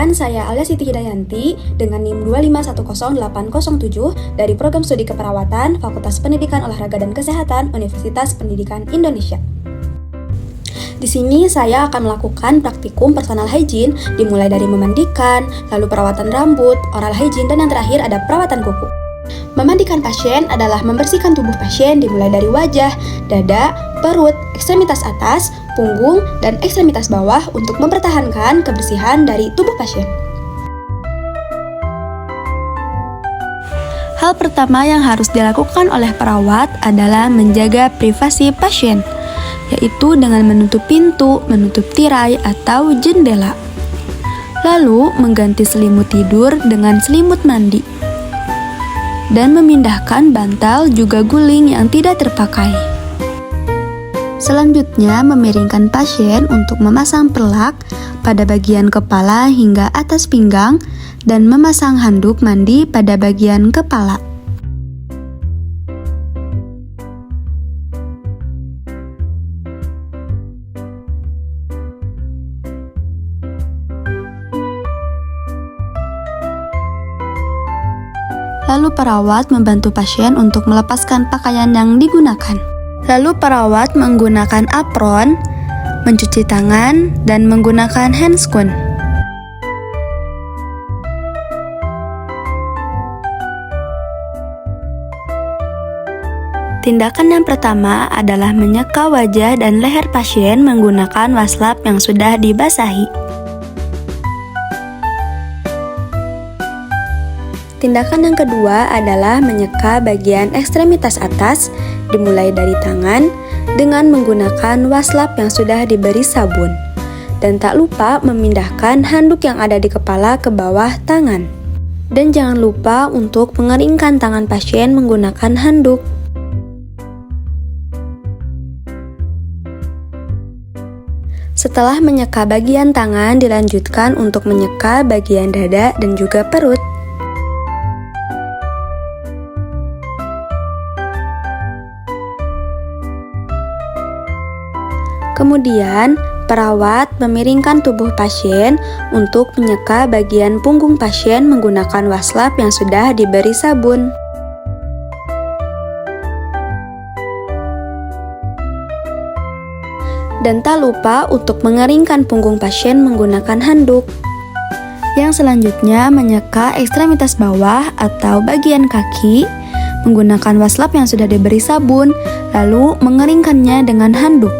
Perkenalkan, saya Alia Siti Hidayanti dengan NIM 2510807 dari Program Studi Keperawatan Fakultas Pendidikan Olahraga dan Kesehatan Universitas Pendidikan Indonesia. Di sini saya akan melakukan praktikum personal hygiene dimulai dari memandikan, lalu perawatan rambut, oral hygiene, dan yang terakhir ada perawatan kuku. Memandikan pasien adalah membersihkan tubuh pasien dimulai dari wajah, dada, perut, ekstremitas atas, punggung, dan ekstremitas bawah untuk mempertahankan kebersihan dari tubuh pasien. Hal pertama yang harus dilakukan oleh perawat adalah menjaga privasi pasien, yaitu dengan menutup pintu, menutup tirai, atau jendela. Lalu, mengganti selimut tidur dengan selimut mandi. Dan memindahkan bantal juga guling yang tidak terpakai. Selanjutnya, memiringkan pasien untuk memasang pelak pada bagian kepala hingga atas pinggang dan memasang handuk mandi pada bagian kepala. Lalu perawat membantu pasien untuk melepaskan pakaian yang digunakan. Lalu perawat menggunakan apron, mencuci tangan, dan menggunakan handscoon. Tindakan yang pertama adalah menyeka wajah dan leher pasien menggunakan waslap yang sudah dibasahi. Tindakan yang kedua adalah menyeka bagian ekstremitas atas, dimulai dari tangan, dengan menggunakan waslap yang sudah diberi sabun. Dan tak lupa memindahkan handuk yang ada di kepala ke bawah tangan. Dan jangan lupa untuk mengeringkan tangan pasien menggunakan handuk. Setelah menyeka bagian tangan, dilanjutkan untuk menyeka bagian dada dan juga perut. Kemudian, perawat memiringkan tubuh pasien untuk menyeka bagian punggung pasien menggunakan waslap yang sudah diberi sabun. Dan tak lupa untuk mengeringkan punggung pasien menggunakan handuk. Yang selanjutnya, menyeka ekstremitas bawah atau bagian kaki menggunakan waslap yang sudah diberi sabun, lalu mengeringkannya dengan handuk.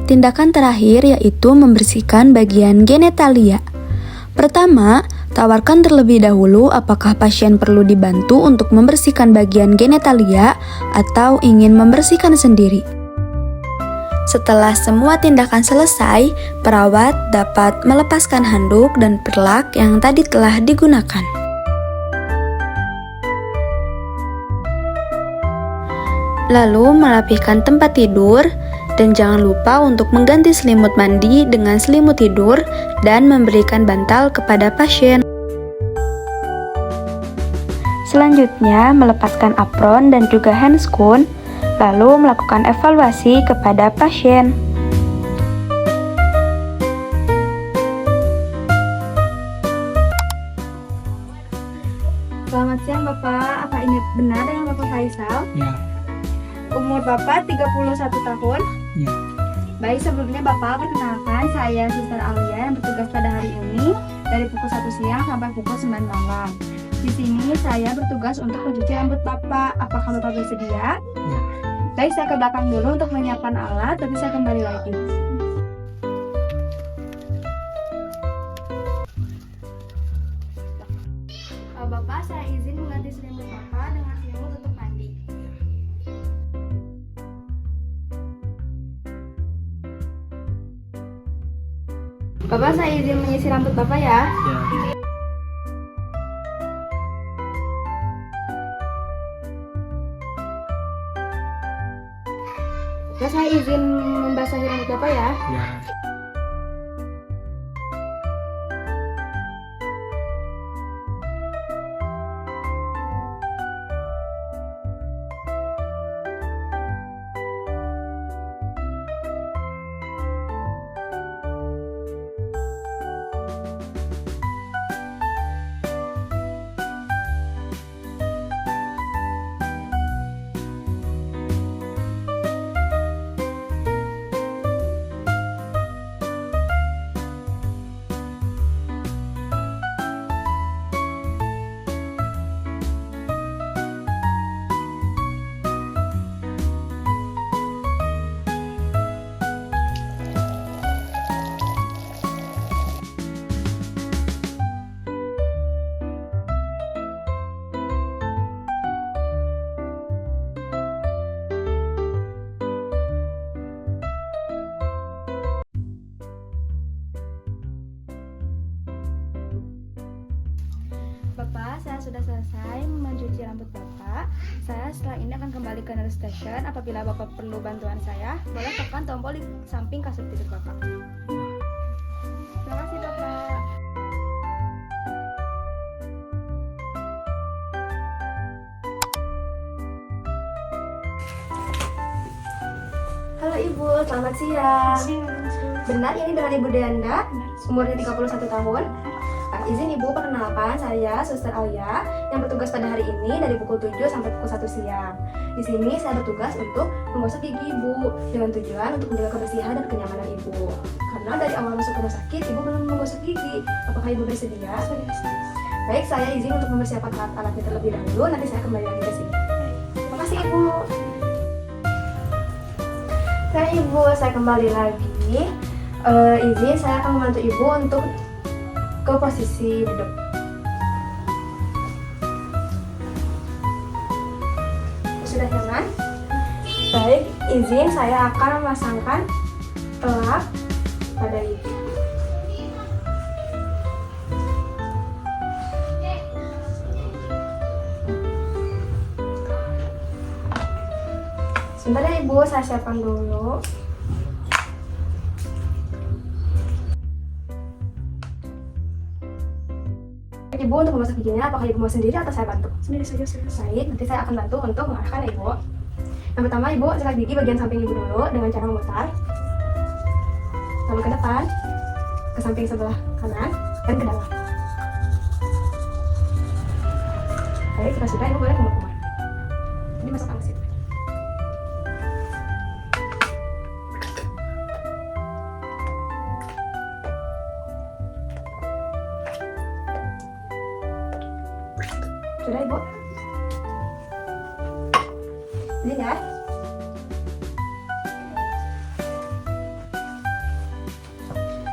Tindakan terakhir yaitu membersihkan bagian genitalia. Pertama, tawarkan terlebih dahulu apakah pasien perlu dibantu untuk membersihkan bagian genitalia atau ingin membersihkan sendiri. Setelah semua tindakan selesai, perawat dapat melepaskan handuk dan pelak yang tadi telah digunakan. Lalu melapihkan tempat tidur. Dan jangan lupa untuk mengganti selimut mandi dengan selimut tidur dan memberikan bantal kepada pasien. Selanjutnya, melepaskan apron dan juga handscoon, lalu melakukan evaluasi kepada pasien. Selamat siang Bapak, apa ini benar dengan Bapak Faisal? Ya. Umur Bapak 31 tahun? Ya. Baik, sebelumnya Bapak perkenalkan, saya Suster Alia yang bertugas pada hari ini dari pukul 1 siang sampai pukul 9 malam. Di sini saya bertugas untuk mencuci rambut Bapak. Apakah Bapak bersedia? Ya. Baik, saya ke belakang dulu untuk menyiapkan alat, tapi saya kembali lagi. Bapak, saya izin mengganti selimut Bapak dengan selimut untuk mandi. Bapak, saya izin menyisir rambut Bapak ya. Ya. Bapak, saya izin membasahi rambut Bapak ya. Ya. sudah selesai mencuci rambut Bapak, saya setelah ini akan kembali ke nurse station. Apabila Bapak perlu bantuan saya, boleh tekan tombol di samping kasur tidur Bapak. Terima kasih Bapak. Halo Ibu, selamat siang. Benar ini dengan Ibu Deanda, umurnya 31 tahun. Izin Ibu perkenalkan, saya Suster Alia yang bertugas pada hari ini dari pukul 7 sampai pukul 1 siang. Di sini saya bertugas untuk menggosok gigi Ibu dengan tujuan untuk menjaga kebersihan dan kenyamanan Ibu. Karena dari awal masuk rumah sakit Ibu belum menggosok gigi. Apakah Ibu bersedia? Baik, saya izin untuk mempersiapkan alat-alatnya terlebih dahulu. Nanti saya kembali lagi ke sini. Terima kasih Ibu. Saya kembali lagi. Izin saya akan membantu Ibu untuk ke posisi duduk. Sudah nyaman? Baik, izin saya akan memasangkan pelak pada Ibu. Sebentar ya Ibu, saya siapkan dulu. Ibu untuk memasak giginya, apakah Ibu mau sendiri atau saya bantu? Sendiri saja. Baik, nanti saya akan bantu untuk mengarahkan Ibu. Yang pertama Ibu sikat gigi bagian samping Ibu dulu dengan cara memutar, lalu ke depan, ke samping sebelah kanan, dan ke dalam. Baik, jika sudah Ibu boleh kumur-kumur. Ini masuk ke situ. Sudah Ibu? Ini ya.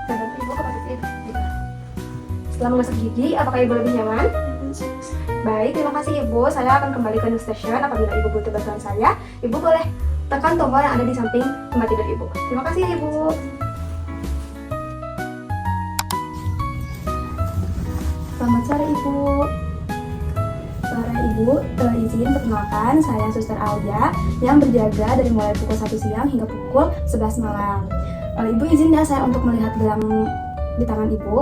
Dan nanti Ibu ke posisi itu. Setelah menggosok gigi, apakah Ibu lebih nyaman? Baik, terima kasih Ibu. Saya akan kembali ke nurse station. Apabila Ibu butuh bantuan saya, Ibu boleh tekan tombol yang ada di samping tempat tidur Ibu. Terima kasih Ibu. Selamat sore Ibu. Ibu, izin perkenalkan, saya Suster Alia yang berjaga dari mulai pukul 1 siang hingga pukul 11 malam. Ibu izin ya saya untuk melihat gelang di tangan Ibu.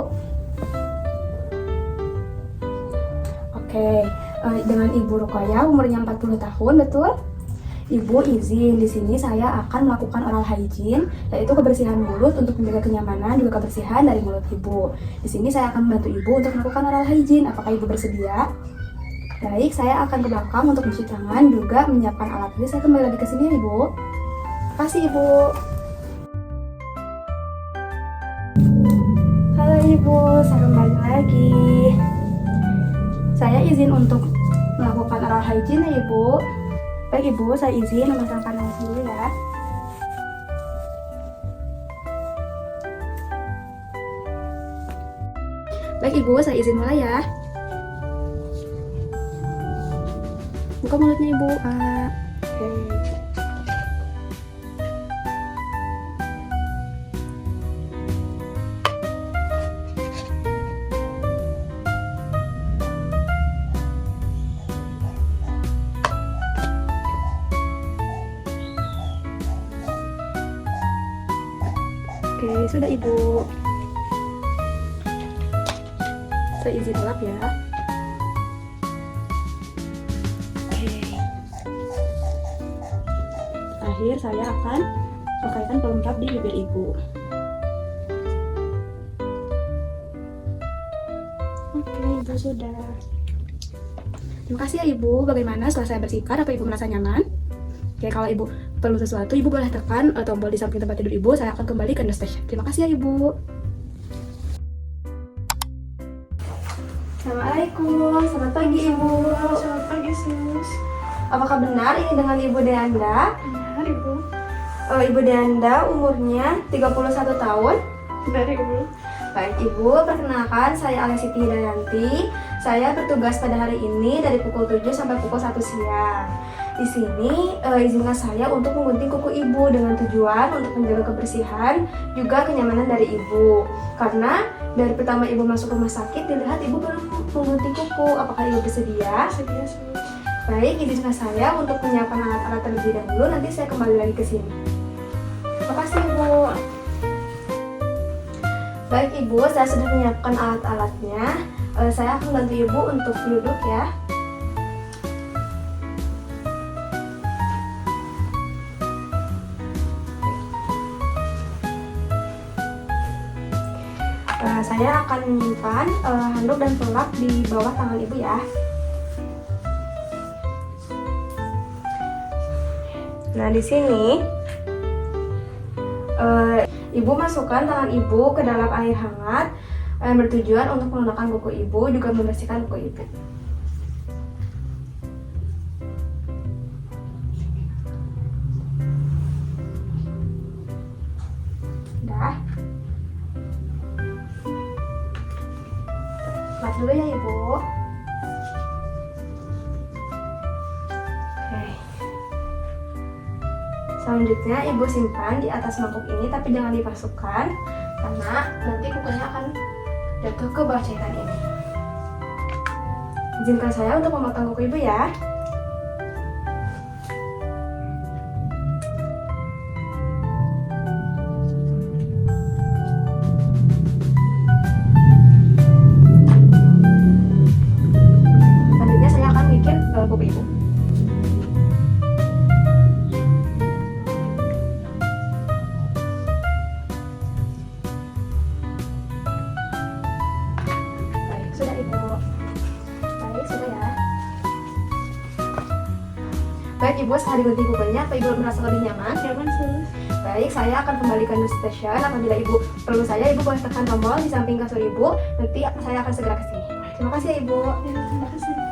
Oke, dengan Ibu Rukoya umurnya 40 tahun, betul? Ibu izin, di sini saya akan melakukan oral hygiene, yaitu kebersihan mulut untuk menjaga kenyamanan juga kebersihan dari mulut Ibu. Di sini saya akan membantu Ibu untuk melakukan oral hygiene. Apakah Ibu bersedia? Baik, saya akan ke belakang untuk mencuci tangan juga menyiapkan alat. Jadi saya kembali lagi ke sini, Ibu. Terima kasih, Ibu. Halo, Ibu. Saya kembali lagi. Saya izin untuk melakukan oral hygiene, ya, Ibu. Baik, Ibu. Saya izin memasangkan alat dulu, ya. Baik, Ibu. Saya izin mulai, ya. Buka mulutnya Ibu. Oke. Oke, sudah Ibu. Saya izin lap ya. Terakhir saya akan pakaikan pelengkap di bibir Ibu. Oke, Ibu sudah. Terima kasih ya Ibu. Bagaimana setelah saya bersihkan, apa Ibu merasa nyaman? Oke, kalau Ibu perlu sesuatu, Ibu boleh tekan tombol di samping tempat tidur Ibu. Saya akan kembali ke nurse station. Terima kasih ya Ibu. Assalamualaikum, selamat pagi Ibu. Selamat pagi Sus. Apakah benar ini dengan Ibu Deanda? Benar Ibu. Ibu Deanda umurnya 31 tahun. Benar Ibu. Baik Ibu, perkenalkan saya Alesiti Hidayanti. Saya bertugas pada hari ini dari pukul 7 sampai pukul 1 siang. Di sini izinkan saya untuk menggunting kuku ibu dengan tujuan untuk menjaga kebersihan juga kenyamanan dari ibu. Karena dari pertama ibu masuk rumah sakit dilihat ibu belum menggunting kuku. Apakah ibu bersedia? Sedia. Baik, izinkan saya untuk menyiapkan alat-alat terlebih dahulu. Nanti saya kembali lagi ke sini. Terima kasih ibu. Baik ibu, saya sudah menyiapkan alat-alatnya. Saya akan bantu ibu untuk duduk ya. Saya akan menyimpan handuk dan pelak di bawah tangan ibu ya. Nah, di sini ibu masukkan tangan ibu ke dalam air hangat yang bertujuan untuk melunakkan kuku ibu, juga membersihkan kuku ibu. Udah. Lap dulu ya ibu. Oke. Selanjutnya ibu simpan di atas mangkuk ini, tapi jangan dipasukkan karena nanti kukunya akan jatuh ke bawah cairan ini. Izinkan saya untuk memotong kuku ibu ya. Selanjutnya saya akan gigit kuku ibu. Sudah ibu. Baik, sudah ya. Baik ibu, setelah digunting kukunya, apa ibu merasa lebih nyaman? Nyaman sih. Baik, saya akan kembalikan ke station. Apabila ibu perlu saya, ibu boleh tekan tombol di samping kasur ibu. Nanti saya akan segera ke sini. Terima kasih ya ibu. Terima kasih.